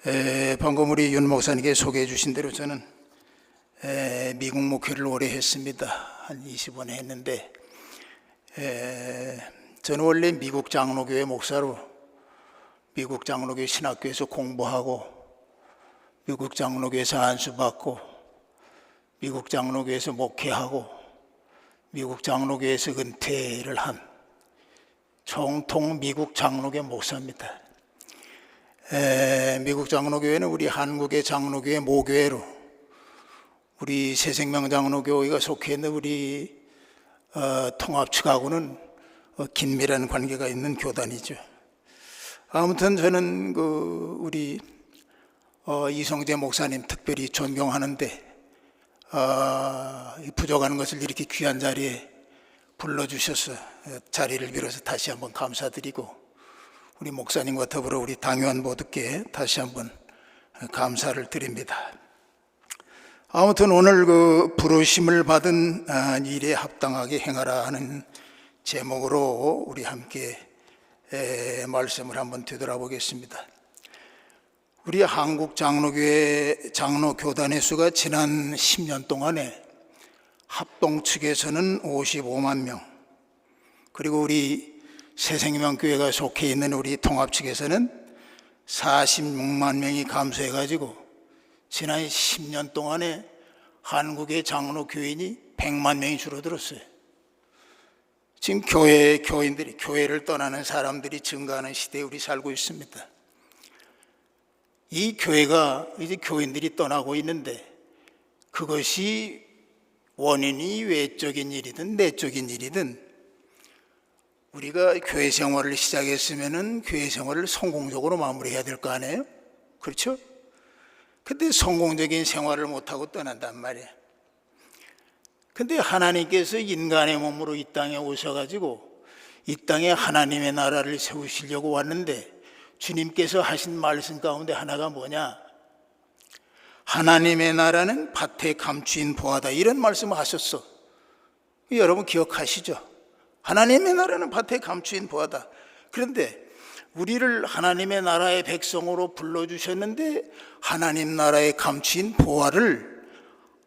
방금 우리 윤 목사님께 소개해 주신 대로 저는 미국 목회를 오래 했습니다. 한 20년 했는데 저는 원래 미국 장로교회 목사로 미국 장로교회 신학교에서 공부하고 미국 장로교회에서 안수받고 미국 장로교회에서 목회하고 미국 장로교회에서 은퇴를 한 정통 미국 장로교회 목사입니다. 미국 장로교회는 우리 한국의 장로교회 모교회로 우리 새생명 장로교회가 속해 있는 우리 통합 측하고는 긴밀한 관계가 있는 교단이죠. 아무튼 저는 우리 이성재 목사님 특별히 존경하는데 부족한 것을 이렇게 귀한 자리에 불러주셔서 자리를 빌어서 다시 한번 감사드리고 우리 목사님과 더불어 우리 당회원 모두께 다시 한번 감사를 드립니다. 아무튼 오늘 부르심을 받은 일에 합당하게 행하라 하는 제목으로 우리 함께 말씀을 한번 되돌아보겠습니다. 우리 한국 장로교회 장로교단의 수가 지난 10년 동안에 합동 측에서는 55만 명, 그리고 우리 새생명교회가 속해 있는 우리 통합 측에서는 46만 명이 감소해가지고 지난 10년 동안에 한국의 장로교인이 100만 명이 줄어들었어요. 지금 교인들이 교회를 떠나는 사람들이 증가하는 시대에 우리 살고 있습니다. 이 교회가 이제 교인들이 떠나고 있는데 그것이 원인이 외적인 일이든 내적인 일이든 우리가 교회 생활을 시작했으면은 교회 생활을 성공적으로 마무리해야 될 거 아니에요? 그렇죠? 근데 성공적인 생활을 못하고 떠난단 말이에요. 근데 하나님께서 인간의 몸으로 이 땅에 오셔가지고 이 땅에 하나님의 나라를 세우시려고 왔는데 주님께서 하신 말씀 가운데 하나가 뭐냐? 하나님의 나라는 밭에 감추인 보화다, 이런 말씀을 하셨어. 여러분 기억하시죠? 하나님의 나라는 밭에 감추인 보화다. 그런데 우리를 하나님의 나라의 백성으로 불러주셨는데 하나님 나라에 감추인 보화를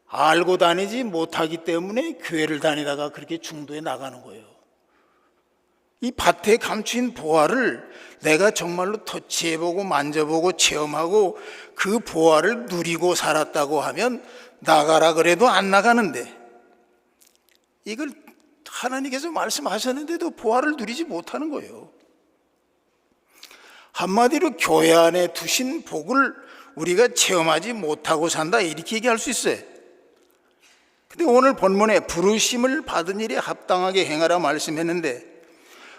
알고 다니지 못하기 때문에 교회를 다니다가 그렇게 중도에 나가는 거예요. 이 밭에 감추인 보화를 내가 정말로 터치해보고 만져보고 체험하고 그 보화를 누리고 살았다고 하면 나가라 그래도 안 나가는데, 이걸 하나님께서 말씀하셨는데도 보화를 누리지 못하는 거예요. 한마디로 교회 안에 두신 복을 우리가 체험하지 못하고 산다, 이렇게 얘기할 수 있어요. 근데 오늘 본문에 부르심을 받은 일에 합당하게 행하라 말씀했는데,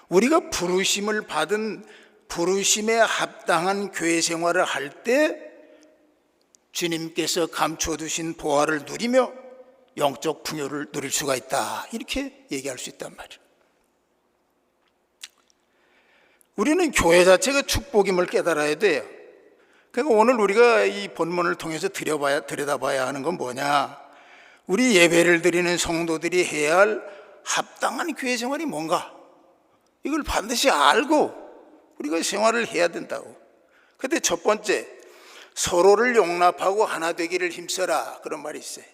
우리가 부르심을 받은 부르심에 합당한 교회 생활을 할 때 주님께서 감춰두신 보화를 누리며 영적 풍요를 누릴 수가 있다, 이렇게 얘기할 수 있단 말이에요. 우리는 교회 자체가 축복임을 깨달아야 돼요. 그러니까 오늘 우리가 이 본문을 통해서 들여다봐야 하는 건 뭐냐? 우리 예배를 드리는 성도들이 해야 할 합당한 교회 생활이 뭔가, 이걸 반드시 알고 우리가 생활을 해야 된다고. 그런데 첫 번째, 서로를 용납하고 하나 되기를 힘써라, 그런 말이 있어요.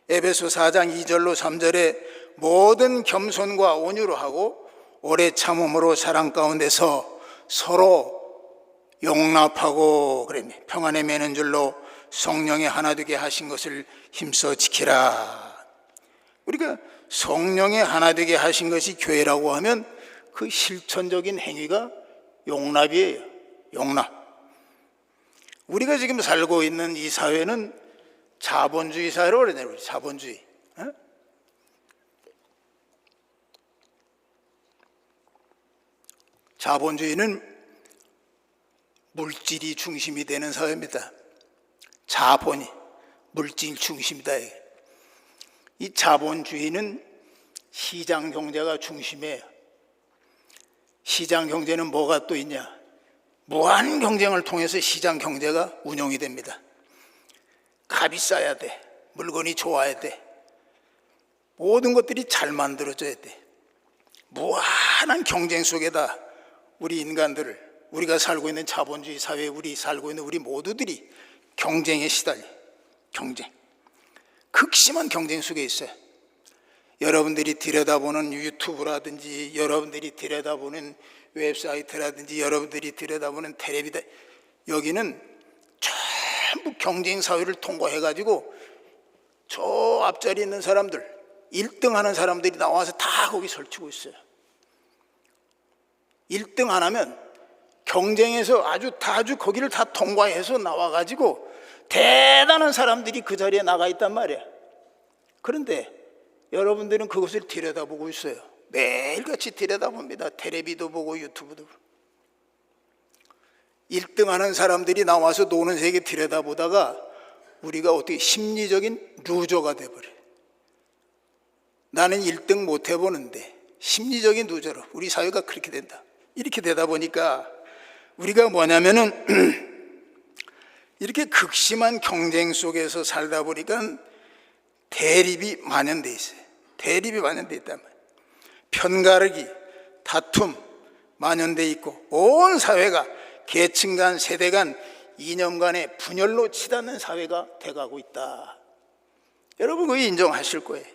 에베소 4장 2절로 3절에 모든 겸손과 온유로 하고 오래 참음으로 사랑 가운데서 서로 용납하고 그랬네. 평안에 매는 줄로 성령의 하나 되게 하신 것을 힘써 지키라. 우리가 성령의 하나 되게 하신 것이 교회라고 하면 그 실천적인 행위가 용납이에요. 용납. 우리가 지금 살고 있는 이 사회는 자본주의 사회로 그러잖아요. 자본주의. 자본주의는 물질이 중심이 되는 사회입니다. 자본이 물질 중심이다. 이 자본주의는 시장 경제가 중심이에요. 시장 경제는 뭐가 또 있냐? 무한 경쟁을 통해서 시장 경제가 운영이 됩니다. 값이 싸야 돼. 물건이 좋아야 돼. 모든 것들이 잘 만들어져야 돼. 무한한 경쟁 속에다 우리 인간들을 우리가 살고 있는 자본주의 사회에 우리 살고 있는 우리 모두들이 경쟁에 시달려. 경쟁, 극심한 경쟁 속에 있어요. 여러분들이 들여다보는 유튜브라든지 여러분들이 들여다보는 웹사이트라든지 여러분들이 들여다보는 텔레비전, 여기는 전부 경쟁 사회를 통과해가지고 저 앞자리에 있는 사람들, 1등 하는 사람들이 나와서 다 거기 설치고 있어요. 1등 안 하면 경쟁에서 아주 거기를 다 통과해서 나와가지고 대단한 사람들이 그 자리에 나가 있단 말이야. 그런데 여러분들은 그것을 들여다보고 있어요. 매일같이 들여다봅니다. 텔레비도 보고 유튜브도 보고. 1등 하는 사람들이 나와서 노는 세계 들여다보다가 우리가 어떻게 심리적인 루저가 돼버려요. 나는 1등 못 해보는데 심리적인 루저로 우리 사회가 그렇게 된다. 이렇게 되다 보니까 우리가 뭐냐면은 이렇게 극심한 경쟁 속에서 살다 보니까 대립이 만연돼 있어요. 대립이 만연돼 있단 말이에요. 편가르기, 다툼 만연돼 있고 온 사회가 계층 간, 세대 간, 이념 간의 분열로 치닫는 사회가 돼가고 있다. 여러분 그거 인정하실 거예요.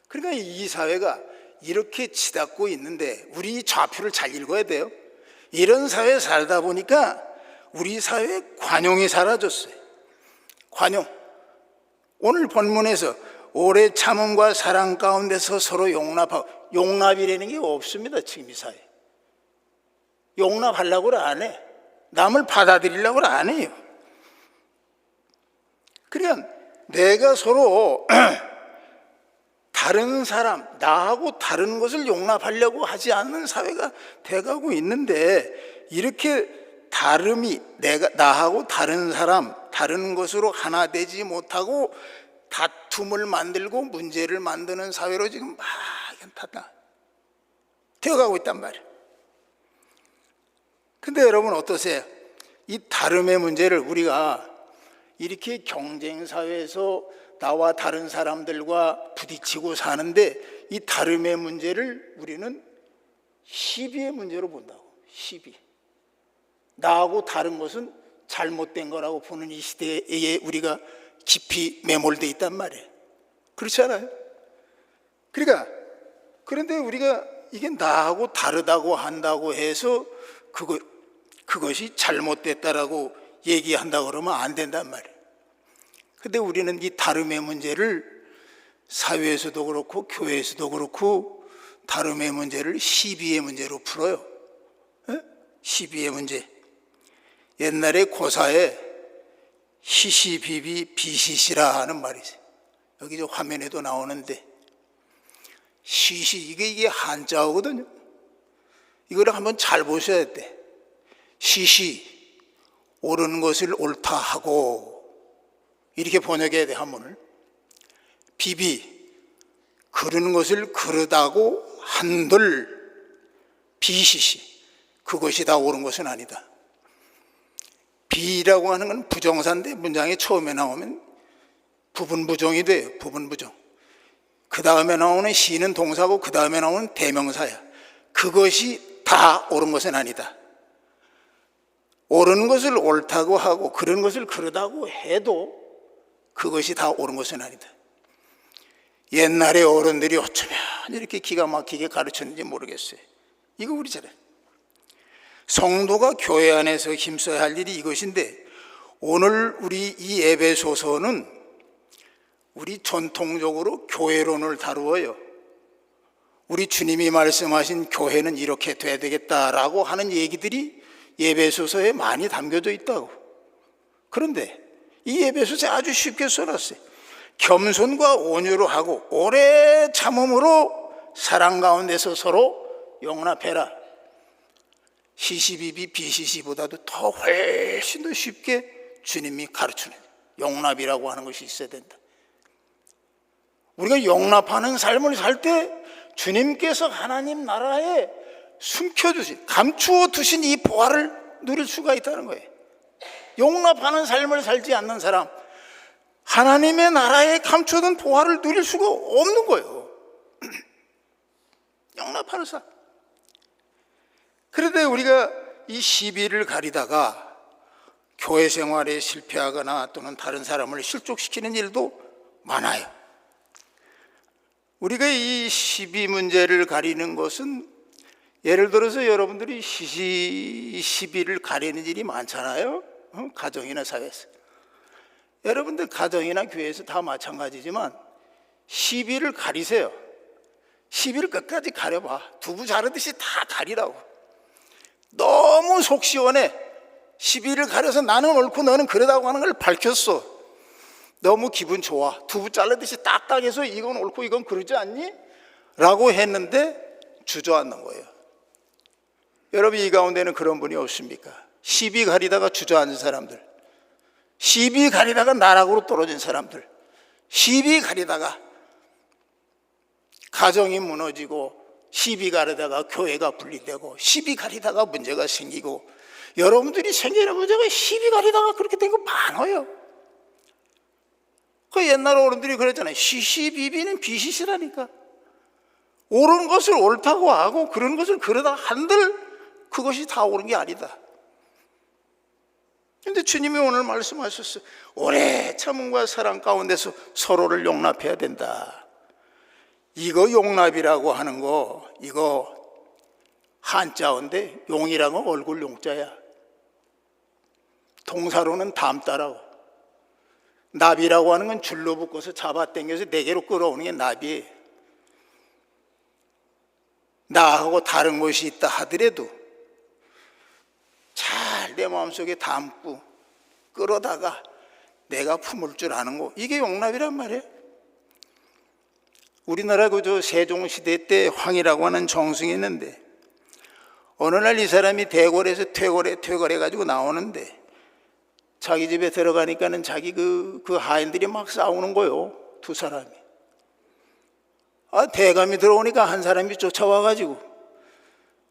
그러니까 이 사회가 이렇게 치닫고 있는데 우리 좌표를 잘 읽어야 돼요. 이런 사회에 살다 보니까 우리 사회에 관용이 사라졌어요. 관용. 오늘 본문에서 오래 참음과 사랑 가운데서 서로 용납하고, 용납이라는 게 없습니다. 지금 이 사회 용납하려고 안 해. 남을 받아들이려고 안 해요. 그러니까 내가 서로 다른 사람, 나하고 다른 것을 용납하려고 하지 않는 사회가 돼가고 있는데, 이렇게 다름이 나하고 다른 사람, 다른 것으로 하나 되지 못하고 다툼을 만들고 문제를 만드는 사회로 지금 막 되어가고 있단 말이에요. 근데 여러분 어떠세요? 이 다름의 문제를 우리가 이렇게 경쟁 사회에서 나와 다른 사람들과 부딪히고 사는데, 이 다름의 문제를 우리는 시비의 문제로 본다고. 시비. 나하고 다른 것은 잘못된 거라고 보는 이 시대에 우리가 깊이 매몰되어 있단 말이에요. 그렇지 않아요? 그런데 우리가 이게 나하고 다르다고 한다고 해서 그것이 잘못됐다라고 얘기한다고 그러면 안 된단 말이에요. 근데 우리는 이 다름의 문제를 사회에서도 그렇고 교회에서도 그렇고 다름의 문제를 시비의 문제로 풀어요. 에? 시비의 문제. 옛날에 고사에 시시비비 비시시라 하는 말이 있어요. 여기 저 화면에도 나오는데, 시시 이게 한자어거든요. 이거를 한번 잘 보셔야 돼. 시시 옳은 것을 옳다 하고, 이렇게 번역해야 돼. 한문을. 비비 그른 것을 그르다고 한들, 비시시 그것이 다 옳은 것은 아니다. 비라고 하는 건 부정사인데 문장이 처음에 나오면 부분부정이 돼요. 부분부정. 그 다음에 나오는 시는 동사고 그 다음에 나오는 대명사야. 그것이 다 옳은 것은 아니다. 옳은 것을 옳다고 하고 그런 것을 그러다고 해도 그것이 다 옳은 것은 아니다. 옛날에 어른들이 어쩌면 이렇게 기가 막히게 가르쳤는지 모르겠어요. 이거 우리 잘해. 성도가 교회 안에서 힘써야 할 일이 이것인데, 오늘 우리 이 에베소서는 우리 전통적으로 교회론을 다루어요. 우리 주님이 말씀하신 교회는 이렇게 돼야 되겠다라고 하는 얘기들이 에베소서에 많이 담겨져 있다고. 그런데 이 에베소서에 아주 쉽게 써놨어요. 겸손과 온유로 하고 오래 참음으로 사랑 가운데서 서로 용납해라. 시시비비 비시시보다도 더 훨씬 더 쉽게 주님이 가르치는 용납이라고 하는 것이 있어야 된다. 우리가 용납하는 삶을 살 때 주님께서 하나님 나라에 숨겨두신, 감추어 두신 이 보화를 누릴 수가 있다는 거예요. 용납하는 삶을 살지 않는 사람, 하나님의 나라에 감춰둔 보화를 누릴 수가 없는 거예요. 용납하는 사람. 그런데 우리가 이 시비를 가리다가 교회 생활에 실패하거나 또는 다른 사람을 실족시키는 일도 많아요. 우리가 이 시비 문제를 가리는 것은 예를 들어서 여러분들이 시비를 가리는 일이 많잖아요. 가정이나 사회에서. 여러분들 가정이나 교회에서 다 마찬가지지만 시비를 가리세요. 시비를 끝까지 가려봐. 두부 자르듯이 다 가리라고. 너무 속 시원해. 시비를 가려서 나는 옳고 너는 그러다고 하는 걸 밝혔어. 너무 기분 좋아. 두부 자르듯이 딱딱해서 이건 옳고 이건 그러지 않니? 라고 했는데 주저앉는 거예요. 여러분, 이 가운데는 그런 분이 없습니까? 시비 가리다가 주저앉은 사람들, 시비 가리다가 나락으로 떨어진 사람들, 시비 가리다가 가정이 무너지고, 시비 가리다가 교회가 분리되고, 시비 가리다가 문제가 생기고, 여러분들이 생기는 문제가 시비 가리다가 그렇게 된 거 많아요. 그 옛날 어른들이 그랬잖아요. 시시비비는 비시시라니까. 옳은 것을 옳다고 하고 그런 것을 그러다 한들 그것이 다 옳은 게 아니다. 근데 주님이 오늘 말씀하셨어요. 오래 참음과 사랑 가운데서 서로를 용납해야 된다. 이거 용납이라고 하는 거, 이거 한자어인데 용이라고 얼굴 용자야. 동사로는 담따라고. 나비라고 하는 건 줄로 묶어서 잡아당겨서 네 개로 끌어오는 게 나비예요. 나하고 다른 것이 있다 하더라도 잘 내 마음속에 담고 끌어다가 내가 품을 줄 아는 거, 이게 용납이란 말이에요. 우리나라 그 세종시대 때 황이라고 하는 정승이 있는데, 어느 날 이 사람이 대궐에서 퇴거해가지고 나오는데 자기 집에 들어가니까는 자기 그 하인들이 막 싸우는 거요. 두 사람이. 대감이 들어오니까 한 사람이 쫓아와가지고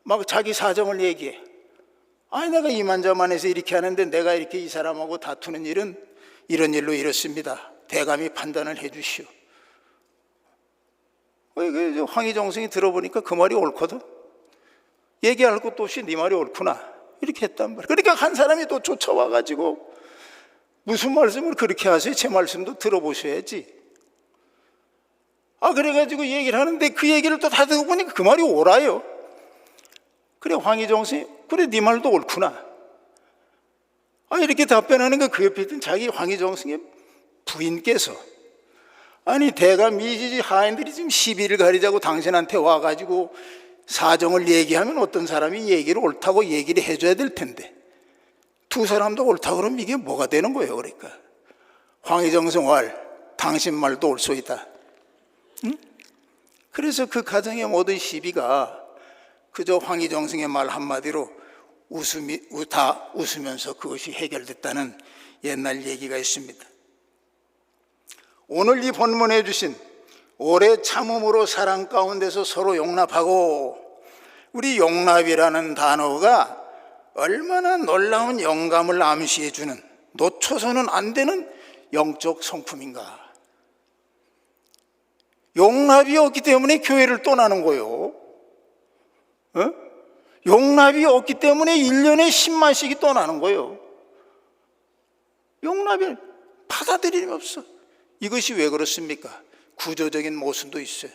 막 자기 사정을 얘기해. 내가 이만저만해서 이렇게 하는데 내가 이렇게 이 사람하고 다투는 일은 이런 일로 이렇습니다. 대감이 판단을 해 주시오. 황희정승이 들어보니까 그 말이 옳거든. 얘기할 것도 없이 네 말이 옳구나, 이렇게 했단 말이야. 그러니까 한 사람이 또 쫓아와가지고 무슨 말씀을 그렇게 하세요? 제 말씀도 들어보셔야지. 그래가지고 얘기를 하는데 그 얘기를 또 다 듣고 보니까 그 말이 옳아요. 그래, 황희정승이 그래 네 말도 옳구나, 이렇게 답변하니까 그 옆에 있던 자기 황희정승의 부인께서, 대감 이 하인들이 지금 시비를 가리자고 당신한테 와가지고 사정을 얘기하면 어떤 사람이 얘기를 옳다고 얘기를 해줘야 될 텐데 두 사람도 옳다고 그러면 이게 뭐가 되는 거예요? 그러니까 황희정승 왈, 당신 말도 옳소이다. 응? 그래서 그 가정의 모든 시비가 그저 황희정승의 말 한마디로 다 웃으면서 그것이 해결됐다는 옛날 얘기가 있습니다. 오늘 이 본문에 주신 오래 참음으로 사랑 가운데서 서로 용납하고, 우리 용납이라는 단어가 얼마나 놀라운 영감을 암시해주는, 놓쳐서는 안 되는 영적 성품인가. 용납이 없기 때문에 교회를 떠나는 거예요. 용납이 없기 때문에 1년에 10만씩이 떠나는 거예요. 용납이 받아들임이 없어. 이것이 왜 그렇습니까? 구조적인 모순도 있어요.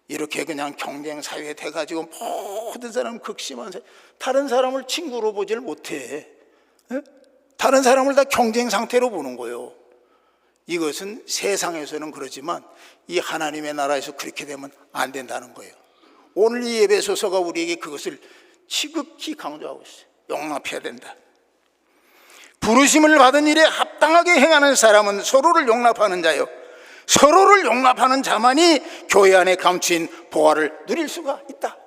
이렇게 그냥 경쟁 사회에 돼가지고 모든 사람 극심한 사회, 다른 사람을 친구로 보질 못해. 다른 사람을 다 경쟁 상태로 보는 거예요. 이것은 세상에서는 그러지만 이 하나님의 나라에서 그렇게 되면 안 된다는 거예요. 오늘 이 에베소서가 우리에게 그것을 지극히 강조하고 있어요. 용납해야 된다. 부르심을 받은 일에 합당하게 행하는 사람은 서로를 용납하는 자요, 서로를 용납하는 자만이 교회 안에 감추인 보화를 누릴 수가 있다.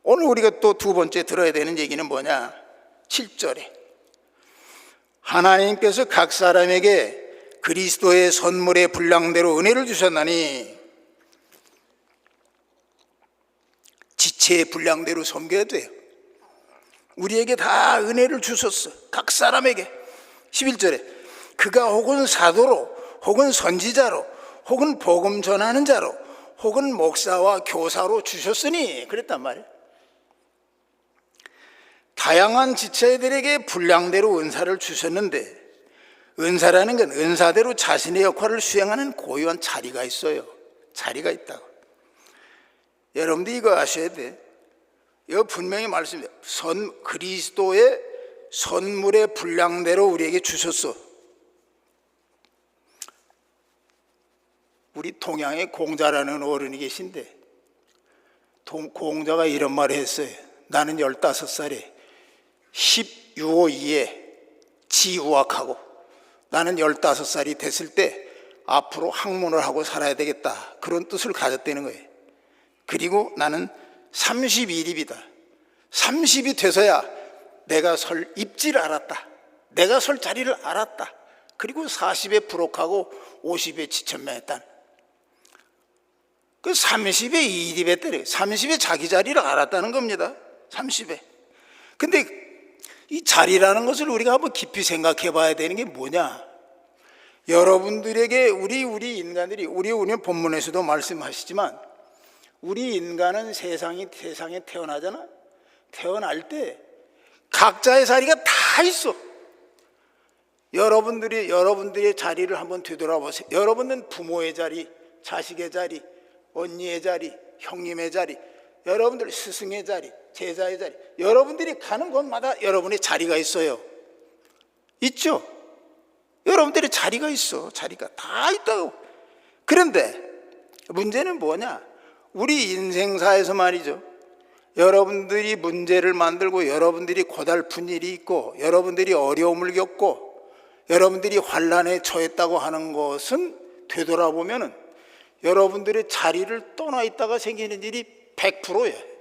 오늘 우리가 또 두 번째 들어야 되는 얘기는 뭐냐? 7절에 하나님께서 각 사람에게 그리스도의 선물의 분량대로 은혜를 주셨나니 지체의 분량대로 섬겨야 돼요. 우리에게 다 은혜를 주셨어. 각 사람에게. 11절에 그가 혹은 사도로, 혹은 선지자로, 혹은 복음 전하는 자로, 혹은 목사와 교사로 주셨으니, 그랬단 말이에요. 다양한 지체들에게 분량대로 은사를 주셨는데, 은사라는 건 은사대로 자신의 역할을 수행하는 고유한 자리가 있어요. 자리가 있다고. 여러분들 이거 아셔야 돼. 이거 분명히 말씀해요. 그리스도의 선물의 분량대로 우리에게 주셨어. 우리 동양에 공자라는 어른이 계신데, 공자가 이런 말을 했어요. 나는 15살에 10유호이에 지우학하고, 나는 15살이 됐을 때 앞으로 학문을 하고 살아야 되겠다, 그런 뜻을 가졌다는 거예요. 그리고 나는 30일입니다. 30이 돼서야 내가 설 입지를 알았다, 내가 설 자리를 알았다. 그리고 40에 부록하고 50에 지천명했다. 그 30에 이입했더니 30에 자기 자리를 알았다는 겁니다. 30에. 근데 이 자리라는 것을 우리가 한번 깊이 생각해 봐야 되는 게 뭐냐? 여러분들에게 우리 인간들이, 우리 본문에서도 말씀하시지만, 우리 인간은 세상에 태어나잖아. 태어날 때 각자의 자리가 다 있어. 여러분들의 자리를 한번 되돌아보세요. 여러분은 부모의 자리, 자식의 자리, 언니의 자리, 형님의 자리, 여러분들 스승의 자리, 제자의 자리, 여러분들이 가는 곳마다 여러분의 자리가 있어요. 있죠? 여러분들의 자리가 있어. 자리가 다 있다고. 그런데 문제는 뭐냐? 우리 인생사에서 말이죠, 여러분들이 문제를 만들고, 여러분들이 고달픈 일이 있고, 여러분들이 어려움을 겪고, 여러분들이 환난에 처했다고 하는 것은 되돌아보면은 여러분들의 자리를 떠나 있다가 생기는 일이 100%예요.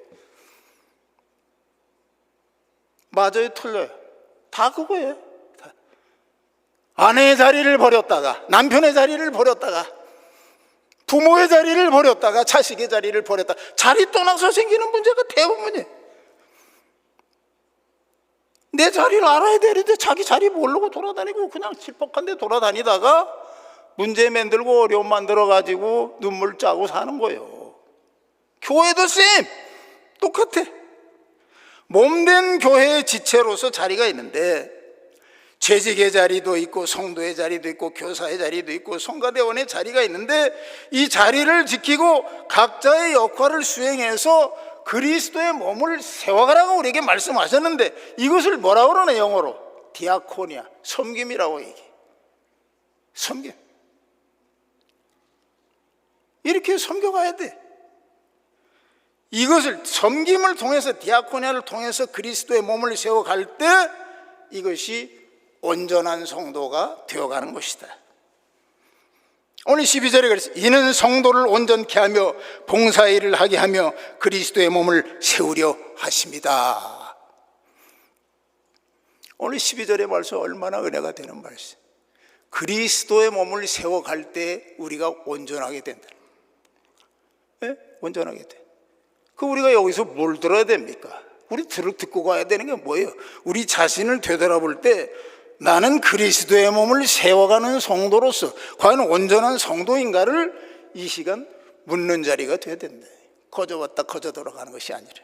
맞아요, 틀려요? 다 그거예요. 다. 아내의 자리를 버렸다가, 남편의 자리를 버렸다가, 부모의 자리를 버렸다가, 자식의 자리를 버렸다가, 자리 떠나서 생기는 문제가 대부분이에요. 내 자리를 알아야 되는데 자기 자리 모르고 돌아다니고 그냥 칠퍽한 데 돌아다니다가 문제 만들고 어려움 만들어가지고 눈물 짜고 사는 거예요. 교회도 쌤 똑같아. 몸된 교회의 지체로서 자리가 있는데, 재직의 자리도 있고, 성도의 자리도 있고, 교사의 자리도 있고, 성가대원의 자리가 있는데, 이 자리를 지키고 각자의 역할을 수행해서 그리스도의 몸을 세워가라고 우리에게 말씀하셨는데, 이것을 뭐라고 그러나 영어로? 디아코니아, 섬김이라고 얘기해. 섬김. 이렇게 섬겨가야 돼. 이것을 섬김을 통해서, 디아코니아를 통해서 그리스도의 몸을 세워갈 때 이것이 온전한 성도가 되어가는 것이다. 오늘 12절에 그랬어요. 이는 성도를 온전케 하며 봉사일을 하게 하며 그리스도의 몸을 세우려 하십니다. 오늘 12절의 말씀 얼마나 은혜가 되는 말씀. 그리스도의 몸을 세워갈 때 우리가 온전하게 된다. 네? 온전하게 돼. 그 우리가 여기서 뭘 들어야 됩니까? 우리 듣고 가야 되는 게 뭐예요? 우리 자신을 되돌아볼 때 나는 그리스도의 몸을 세워가는 성도로서 과연 온전한 성도인가를 이 시간 묻는 자리가 돼야 된다. 거저 왔다 거저 돌아가는 것이 아니라.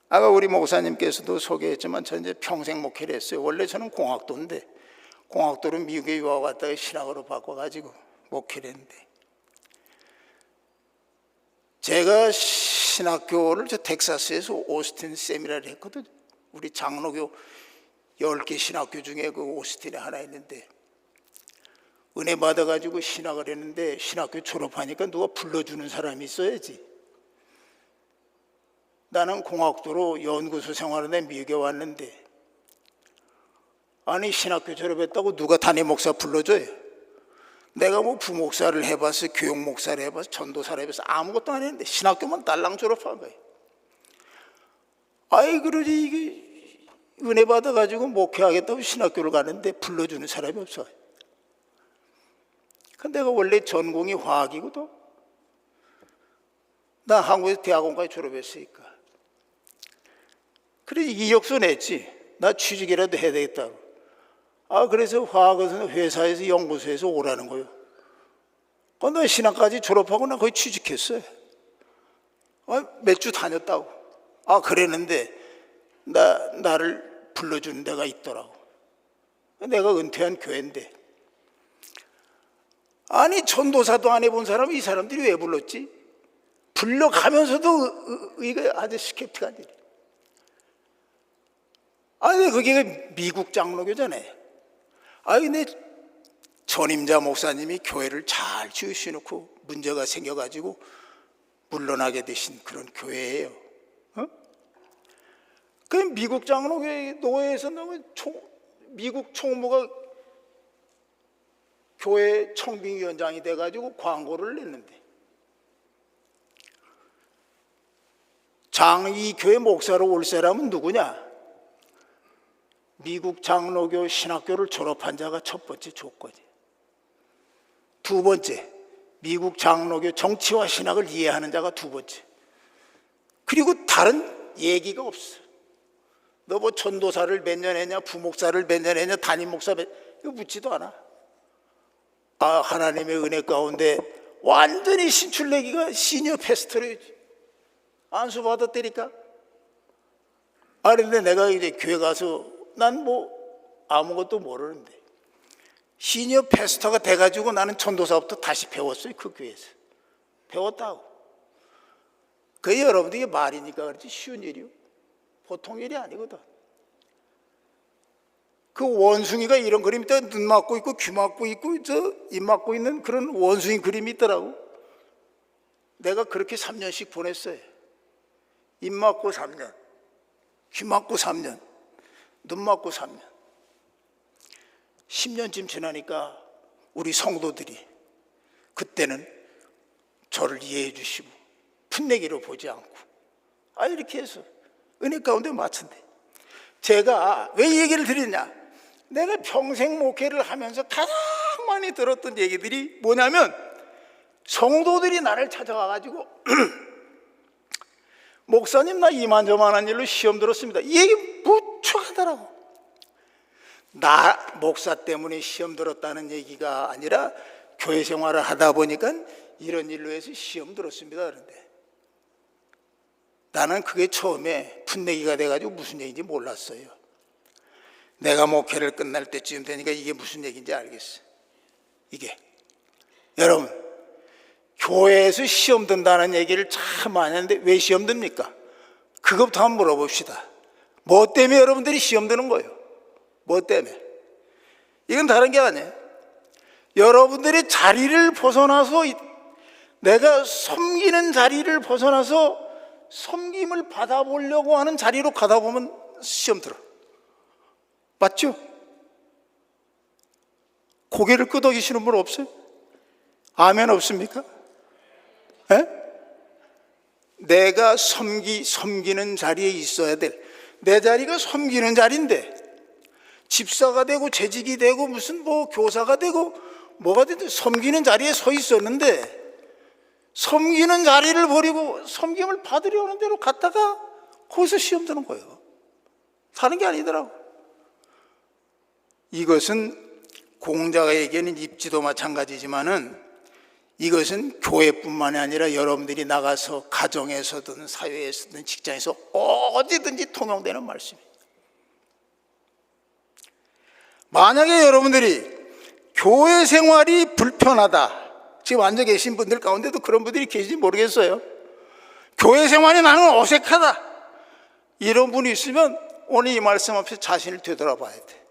아까 우리 목사님께서도 소개했지만 저 이제 평생 목회를 했어요. 원래 저는 공학도인데, 공학도를 미국에 유학 갔다가 신학으로 바꿔가지고 목회를 했는데, 제가 신학교를 저 텍사스에서 오스틴 세미나를 했거든요. 우리 장로교 10개 신학교 중에 그 오스틴에 하나 있는데, 은혜 받아가지고 신학을 했는데, 신학교 졸업하니까 누가 불러주는 사람이 있어야지. 나는 공학도로 연구소 생활하는데 미국에 왔는데, 아니 신학교 졸업했다고 누가 담임 목사 불러줘요? 내가 뭐 부목사를 해봤어, 교육목사를 해봤어, 전도사를 해봤어, 아무것도 안 했는데 신학교만 딸랑 졸업한 거예요. 아이 그러지, 이게 은혜 받아가지고 목회하겠다고 신학교를 가는데 불러주는 사람이 없어. 근데 내가 원래 전공이 화학이거든. 나 한국에서 대학원까지 졸업했으니까. 그래서 이력서 냈지. 나 취직이라도 해야 되겠다고. 그래서 화학은 회사에서 연구소에서 오라는 거예요. 나 신학까지 졸업하고 나 거의 취직했어요. 몇 주 다녔다고. 그랬는데 나를 불러주는 데가 있더라고. 내가 은퇴한 교회인데. 아니 전도사도 안 해본 사람이 이 사람들이 왜 불렀지? 불러가면서도 이거 아주 스캡틱한 일이야. 아니 그게 미국 장로교잖아요. 아니 근데 전임자 목사님이 교회를 잘 지으시놓고 문제가 생겨가지고 물러나게 되신 그런 교회예요. 그 미국 장로교회 노회에서 미국 총무가 교회 청빙위원장이 돼가지고 광고를 냈는데 이 교회 목사로 올 사람은 누구냐? 미국 장로교 신학교를 졸업한 자가 첫 번째 조건이에요. 두 번째, 미국 장로교 정치와 신학을 이해하는 자가 두 번째. 그리고 다른 얘기가 없어. 너 뭐 전도사를 몇 년 했냐, 부목사를 몇 년 했냐, 담임목사 이거 묻지도 않아. 하나님의 은혜 가운데 완전히 신출내기가 시니어 패스터를 안수받았다니까. 그런데 내가 이제 교회 가서 난 뭐 아무것도 모르는데 시니어 패스터가 돼가지고 나는 전도사부터 다시 배웠어요. 그 교회에서 배웠다고. 그게 여러분들이 말이니까 그렇지 쉬운 일이요, 보통 일이 아니거든. 그 원숭이가 이런 그림이 있다. 눈 막고 있고 귀 막고 있고 입 막고 있는 그런 원숭이 그림이 있더라고. 내가 그렇게 3년씩 보냈어요. 입 막고 3년, 귀 막고 3년, 눈 막고 3년. 10년쯤 지나니까 우리 성도들이 그때는 저를 이해해 주시고 풋내기로 보지 않고 이렇게 해서 은혜 가운데 맞춘대. 제가 왜 이 얘기를 드리냐? 내가 평생 목회를 하면서 가장 많이 들었던 얘기들이 뭐냐면 성도들이 나를 찾아와가지고 목사님 나 이만저만한 일로 시험 들었습니다. 이 얘기 무척 하더라고. 나 목사 때문에 시험 들었다는 얘기가 아니라 교회 생활을 하다 보니까 이런 일로 해서 시험 들었습니다. 그런데 나는 그게 처음에 풋내기가 돼가지고 무슨 얘기인지 몰랐어요. 내가 목회를 끝날 때쯤 되니까 이게 무슨 얘기인지 알겠어. 이게 여러분 교회에서 시험 든다는 얘기를 참 많이 하는데 왜 시험 듭니까? 그것부터 한번 물어봅시다. 뭐 때문에 여러분들이 시험 드는 거예요? 뭐 때문에? 이건 다른 게 아니에요. 여러분들이 자리를 벗어나서 내가 섬기는 자리를 벗어나서 섬김을 받아보려고 하는 자리로 가다 보면 시험 들어. 맞죠? 고개를 끄덕이시는 분 없어요? 아멘 없습니까? 에? 내가 섬기는 자리에 있어야 될, 내 자리가 섬기는 자리인데 집사가 되고 재직이 되고 무슨 뭐 교사가 되고 뭐가 되든 섬기는 자리에 서 있었는데 섬기는 자리를 버리고 섬김을 받으려는 대로 갔다가 거기서 시험 드는 거예요. 다른 게 아니더라고. 이것은 공자에게는 입지도 마찬가지지만은 이것은 교회뿐만이 아니라 여러분들이 나가서 가정에서든 사회에서든 직장에서 어디든지 통용되는 말씀이에요. 만약에 여러분들이 교회 생활이 불편하다, 지금 앉아 계신 분들 가운데도 그런 분들이 계신지 모르겠어요. 교회 생활이 나는 어색하다, 이런 분이 있으면 오늘 이 말씀 앞에서 자신을 되돌아봐야 돼.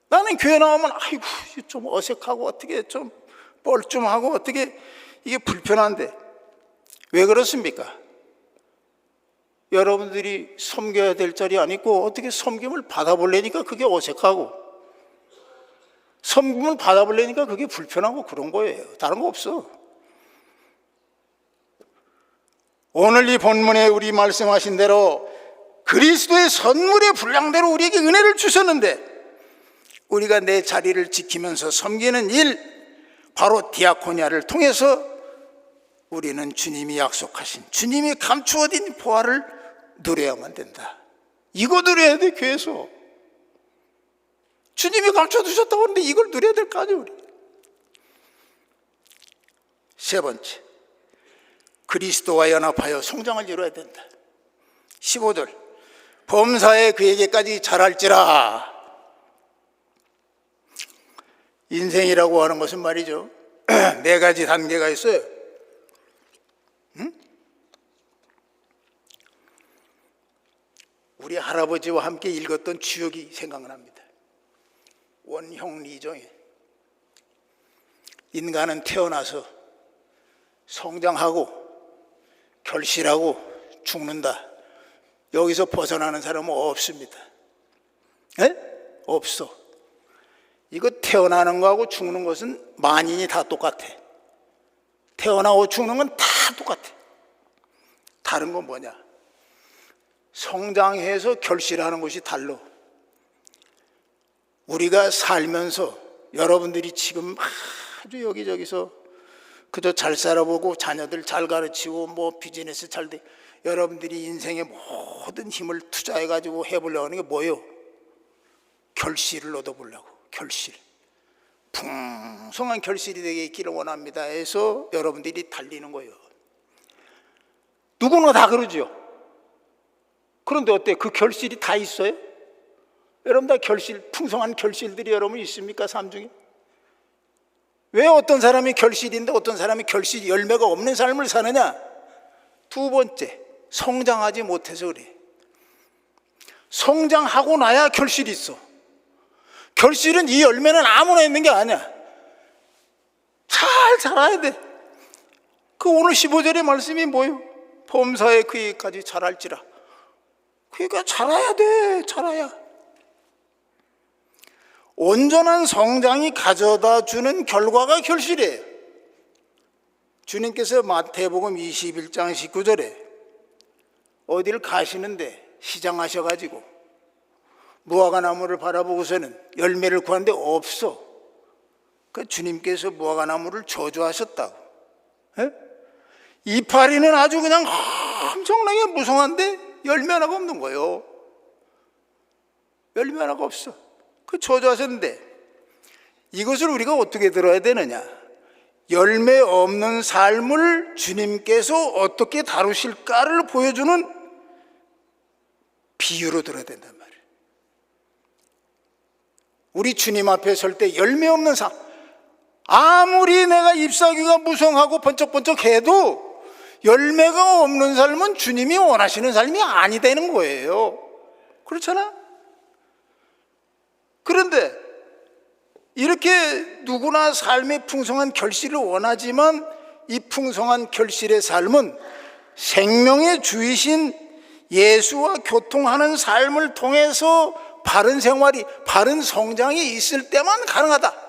나는 교회 나오면 아이고 좀 어색하고 어떻게 좀 뻘쭘하고 어떻게 이게 불편한데 왜 그렇습니까? 여러분들이 섬겨야 될 자리 아니고 어떻게 섬김을 받아보려니까 그게 어색하고 섬김을 받아보려니까 그게 불편하고 그런 거예요. 다른 거 없어. 오늘 이 본문에 우리 말씀하신 대로 그리스도의 선물의 분량대로 우리에게 은혜를 주셨는데 우리가 내 자리를 지키면서 섬기는 일, 바로 디아코니아를 통해서 우리는 주님이 약속하신, 주님이 감추어진 보화를 누려야만 된다. 이거 누려야 돼. 교회에서 주님이 감춰두셨다고 하는데 이걸 누려야 될 거 아니에요. 우리 세 번째, 그리스도와 연합하여 성장을 이루어야 된다. 15절, 범사에 그에게까지 잘할지라. 인생이라고 하는 것은 말이죠, 네 가지 단계가 있어요. 우리 할아버지와 함께 읽었던 주역이 생각납니다. 원형리정에 인간은 태어나서 성장하고 결실하고 죽는다. 여기서 벗어나는 사람은 없습니다. 에? 없어. 이거 태어나는 거하고 죽는 것은 만인이 다 똑같아. 태어나고 죽는 건 다 똑같아. 다른 건 뭐냐? 성장해서 결실하는 것이 달라. 우리가 살면서 여러분들이 지금 아주 여기저기서 그저 잘 살아보고 자녀들 잘 가르치고 뭐 비즈니스 잘 돼, 여러분들이 인생의 모든 힘을 투자해가지고 해보려고 하는 게 뭐예요? 결실을 얻어보려고. 결실, 풍성한 결실이 되게 있기를 원합니다 해서 여러분들이 달리는 거예요. 누구나 다 그러죠. 그런데 어때요? 그 결실이 다 있어요? 여러분 다 결실, 풍성한 결실들이 여러분 있습니까? 삶 중에? 왜 어떤 사람이 결실인데 어떤 사람이 결실 열매가 없는 삶을 사느냐? 두 번째, 성장하지 못해서 그래. 성장하고 나야 결실이 있어. 결실은 이 열매는 아무나 있는 게 아니야. 잘 자라야 돼. 그 오늘 15절의 말씀이 뭐예요? 범사에 그에게까지 자랄지라. 그러니까 자라야 돼. 자라야. 온전한 성장이 가져다 주는 결과가 결실이에요. 주님께서 마태복음 21장 19절에 어디를 가시는데 시장하셔가지고 무화과나무를 바라보고서는 열매를 구하는데 없어. 그 주님께서 무화과나무를 저주하셨다고. 에? 이파리는 아주 그냥 엄청나게 무성한데 열매 하나가 없는 거예요. 열매 하나가 없어. 그 저주하셨는데 이것을 우리가 어떻게 들어야 되느냐? 열매 없는 삶을 주님께서 어떻게 다루실까를 보여주는 비유로 들어야 된단 말이에요. 우리 주님 앞에 설 때 열매 없는 삶, 아무리 내가 잎사귀가 무성하고 번쩍번쩍 해도 열매가 없는 삶은 주님이 원하시는 삶이 아니 되는 거예요. 그렇잖아? 그런데 이렇게 누구나 삶의 풍성한 결실을 원하지만 이 풍성한 결실의 삶은 생명의 주이신 예수와 교통하는 삶을 통해서 바른 생활이, 바른 성장이 있을 때만 가능하다.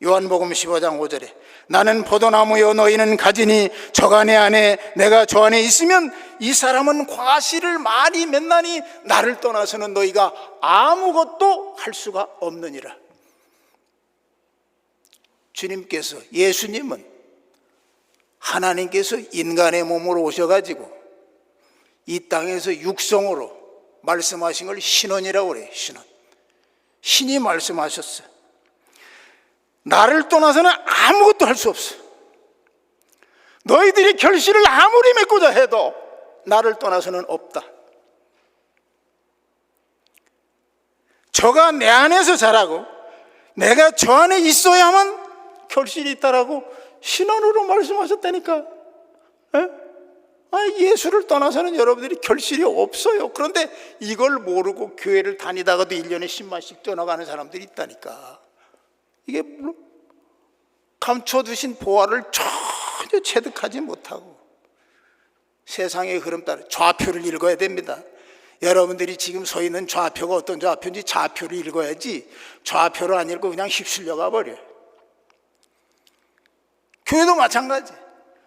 요한복음 15장 5절에 나는 포도나무여 너희는 가지니 저가 내 안에 내가 저 안에 있으면 이 사람은 과실을 많이 맺나니 나를 떠나서는 너희가 아무것도 할 수가 없느니라. 주님께서, 예수님은 하나님께서 인간의 몸으로 오셔가지고 이 땅에서 육성으로 말씀하신 걸 신원이라고 그래요. 신원. 신이 말씀하셨어요. 나를 떠나서는 아무것도 할 수 없어. 너희들이 결실을 아무리 맺고자 해도 나를 떠나서는 없다. 저가 내 안에서 자라고 내가 저 안에 있어야만 결실이 있다라고 신원으로 말씀하셨다니까. 예수를 떠나서는 여러분들이 결실이 없어요. 그런데 이걸 모르고 교회를 다니다가도 1년에 10만씩 떠나가는 사람들이 있다니까. 이게 물론 감춰두신 보화를 전혀 체득하지 못하고 세상의 흐름 따라 좌표를 읽어야 됩니다. 여러분들이 지금 서 있는 좌표가 어떤 좌표인지 좌표를 읽어야지 좌표를 안 읽고 그냥 휩쓸려 가버려요. 교회도 마찬가지.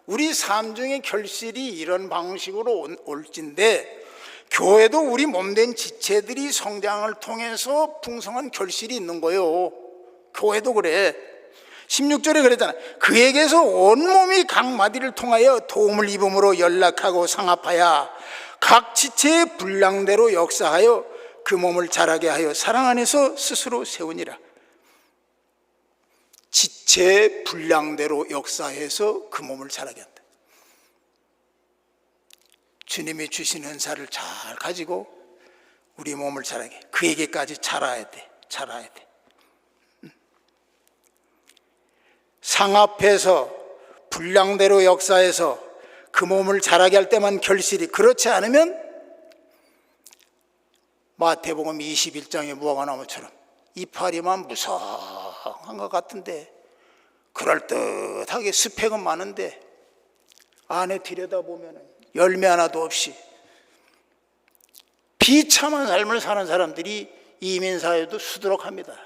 우리 삶 중에 결실이 이런 방식으로 올진데 교회도 우리 몸된 지체들이 성장을 통해서 풍성한 결실이 있는 거예요. 교회도 그래. 16절에 그랬잖아. 그에게서 온몸이 각 마디를 통하여 도움을 입음으로 연락하고 상합하여 각 지체의 분량대로 역사하여 그 몸을 자라게 하여 사랑 안에서 스스로 세우니라. 지체의 분량대로 역사해서 그 몸을 자라게 한다. 주님이 주신 은사를 잘 가지고 우리 몸을 자라게, 그에게까지 자라야 돼. 상합해서 분량대로 역사해서 그 몸을 자라게 할 때만 결실이, 그렇지 않으면 마태복음 21장의 무화과나무처럼 이파리만 무성한 것 같은데, 그럴듯하게 스펙은 많은데 안에 들여다보면 열매 하나도 없이 비참한 삶을 사는 사람들이 이민사회도 수두룩합니다.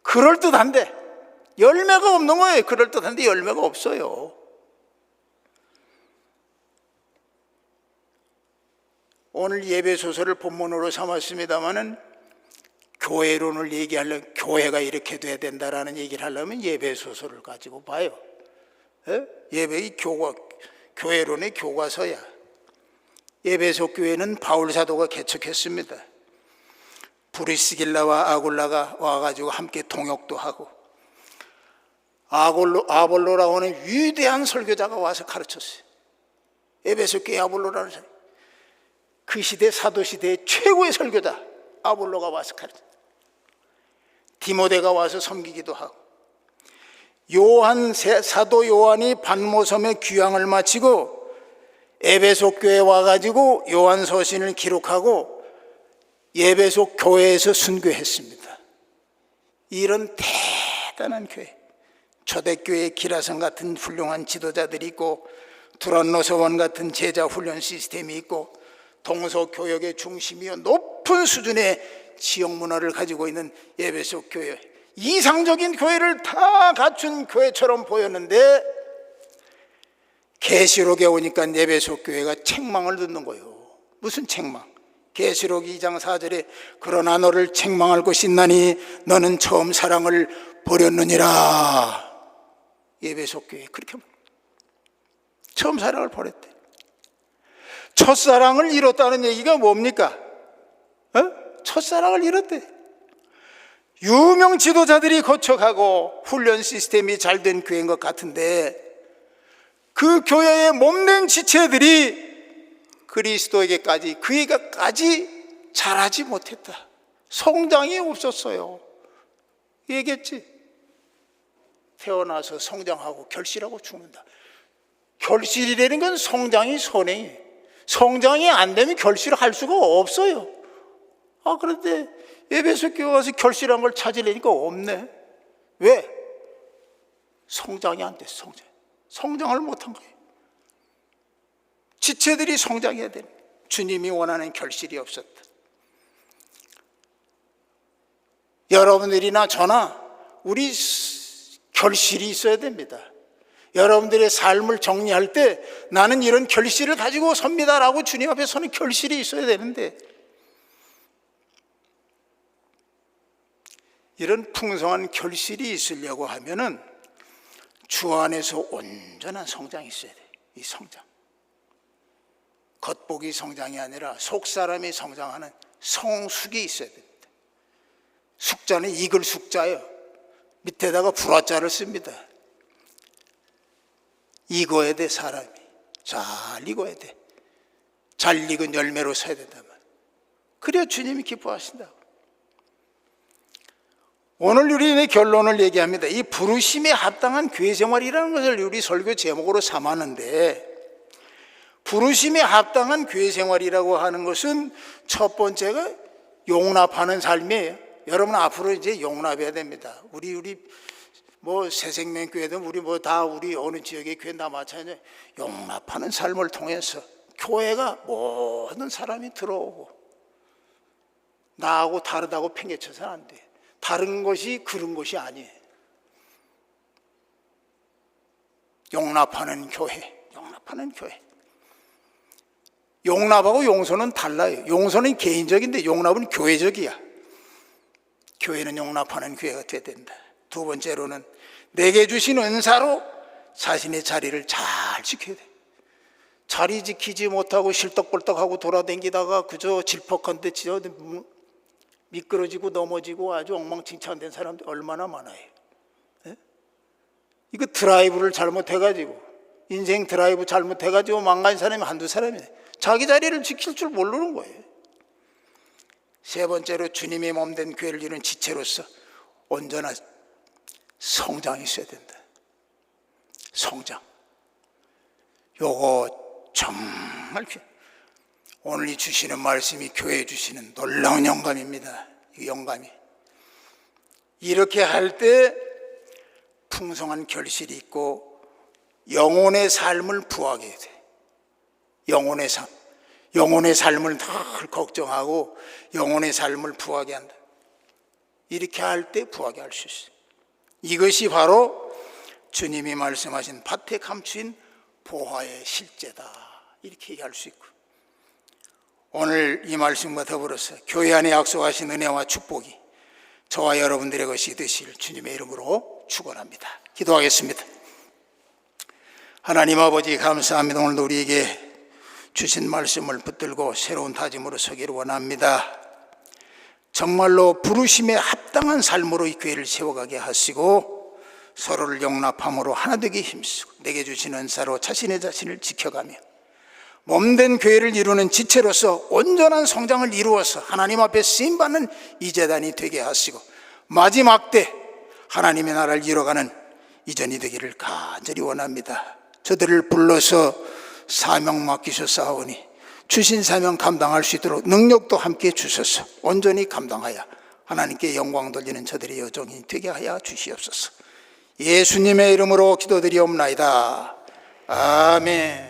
그럴듯한데 열매가 없는 거예요. 그럴듯한데 열매가 없어요. 오늘 예배 소설을 본문으로 삼았습니다마는 교회론을 얘기하려면, 교회가 이렇게 돼야 된다라는 얘기를 하려면 예배 소설을 가지고 봐요. 예배의 교회론의 교과서야. 에베소 교회는 바울 사도가 개척했습니다. 브리스길라와 아굴라가 와가지고 함께 동역도 하고, 아볼로라고 하는 위대한 설교자가 와서 가르쳤어요. 에베소 교회 아볼로라는 사람, 그 시대 사도 시대의 최고의 설교자 아볼로가 와서 가르쳤어요. 디모데가 와서 섬기기도 하고, 사도 요한이 반모섬의 귀향을 마치고 에베소 교회에 와가지고 요한 서신을 기록하고 에베소 교회에서 순교했습니다. 이런 대단한 교회, 초대교회 기라성 같은 훌륭한 지도자들이 있고, 두란노서원 같은 제자 훈련 시스템이 있고, 동서교역의 중심이요 높은 수준의 지역 문화를 가지고 있는 에베소 교회, 이상적인 교회를 다 갖춘 교회처럼 보였는데, 계시록에 오니까 에베소 교회가 책망을 듣는 거예요. 무슨 책망? 계시록 2장 4절에 그러나 너를 책망할 것이 있나니 너는 처음 사랑을 버렸느니라. 에베소 교회 그렇게 처음 사랑을 버렸대. 첫사랑을 잃었다는 얘기가 뭡니까? 첫사랑을 잃었대. 유명 지도자들이 거쳐가고 훈련 시스템이 잘 된 교회인 것 같은데, 그 교회의 몸된 지체들이 그리스도에게까지, 그에게까지 자라지 못했다. 성장이 없었어요. 얘기했지. 태어나서 성장하고 결실하고 죽는다. 결실이라는 건 성장이 선행이, 성장이 안 되면 결실을 할 수가 없어요. 그런데 에베소 교회 와서 결실한 걸 찾으려니까 없네. 왜? 성장이 안 됐어. 성장을 못한 거예요. 지체들이 성장해야 되는, 주님이 원하는 결실이 없었다. 여러분들이나 저나 우리 결실이 있어야 됩니다. 여러분들의 삶을 정리할 때 나는 이런 결실을 가지고 섭니다라고 주님 앞에 서는 결실이 있어야 되는데, 이런 풍성한 결실이 있으려고 하면은 주 안에서 온전한 성장이 있어야 돼. 이 성장, 겉보기 성장이 아니라 속사람이 성장하는 성숙이 있어야 됩니다. 숙자는 익을 숙자예요. 밑에다가 불화자를 씁니다. 익어야 돼. 사람이 잘 익어야 돼. 잘 익은 열매로 서야 된단 말이에요. 그래야 주님이 기뻐하신다고. 오늘 우리의 결론을 얘기합니다. 이 부르심에 합당한 교회 생활이라는 것을 우리 설교 제목으로 삼았는데, 부르심에 합당한 교회 생활이라고 하는 것은 첫 번째가 용납하는 삶이에요. 여러분 앞으로 이제 용납해야 됩니다. 우리 새생명교회든 우리 어느 지역의 교회 다 마찬가지예요. 용납하는 삶을 통해서 교회가 모든 사람이 들어오고, 나하고 다르다고 팽개쳐서는 안 돼. 다른 것이 그런 것이 아니에요. 용납하는 교회. 용납하고 용서는 달라요. 용서는 개인적인데 용납은 교회적이야. 교회는 용납하는 교회가 돼야 된다. 두 번째로는 내게 주신 은사로 자신의 자리를 잘 지켜야 돼. 자리 지키지 못하고 실떡벌떡하고 돌아다니다가 그저 질퍽한데 미끄러지고 넘어지고 아주 엉망진창된 사람들이 얼마나 많아요. 이거 드라이브를 잘못해가지고 인생 드라이브 잘못해가지고 망가진 사람이 한두 사람이네. 자기 자리를 지킬 줄 모르는 거예요. 세 번째로 주님이 몸된 교회를 이루는 지체로서 온전한 성장이 있어야 된다. 성장. 요거 정말 오늘 이 주시는 말씀이 교회에 주시는 놀라운 영감입니다. 이 영감이. 이렇게 할 때 풍성한 결실이 있고 영혼의 삶을 부하게 돼. 영혼의 삶. 영혼의 삶을 늘 걱정하고 영혼의 삶을 부하게 한다. 이렇게 할 때 부하게 할 수 있어요. 이것이 바로 주님이 말씀하신 밭에 감추인 보화의 실제다. 이렇게 얘기할 수 있고, 오늘 이 말씀과 더불어서 교회 안에 약속하신 은혜와 축복이 저와 여러분들의 것이 되실 주님의 이름으로 축원합니다. 기도하겠습니다. 하나님 아버지 감사합니다. 오늘도 우리에게 주신 말씀을 붙들고 새로운 다짐으로 서기를 원합니다. 정말로 부르심에 합당한 삶으로 이 교회를 세워가게 하시고 서로를 용납함으로 하나 되게 힘쓰고 내게 주신 은사로 자신의 자신을 지켜가며 몸된 교회를 이루는 지체로서 온전한 성장을 이루어서 하나님 앞에 쓰임받는 이 재단이 되게 하시고 마지막 때 하나님의 나라를 이뤄가는 이전이 되기를 간절히 원합니다. 저들을 불러서 사명 맡기셨사오니 주신 사명 감당할 수 있도록 능력도 함께 주셔서 온전히 감당하여 하나님께 영광 돌리는 저들의 여정이 되게 하여 주시옵소서. 예수님의 이름으로 기도드리옵나이다. 아멘.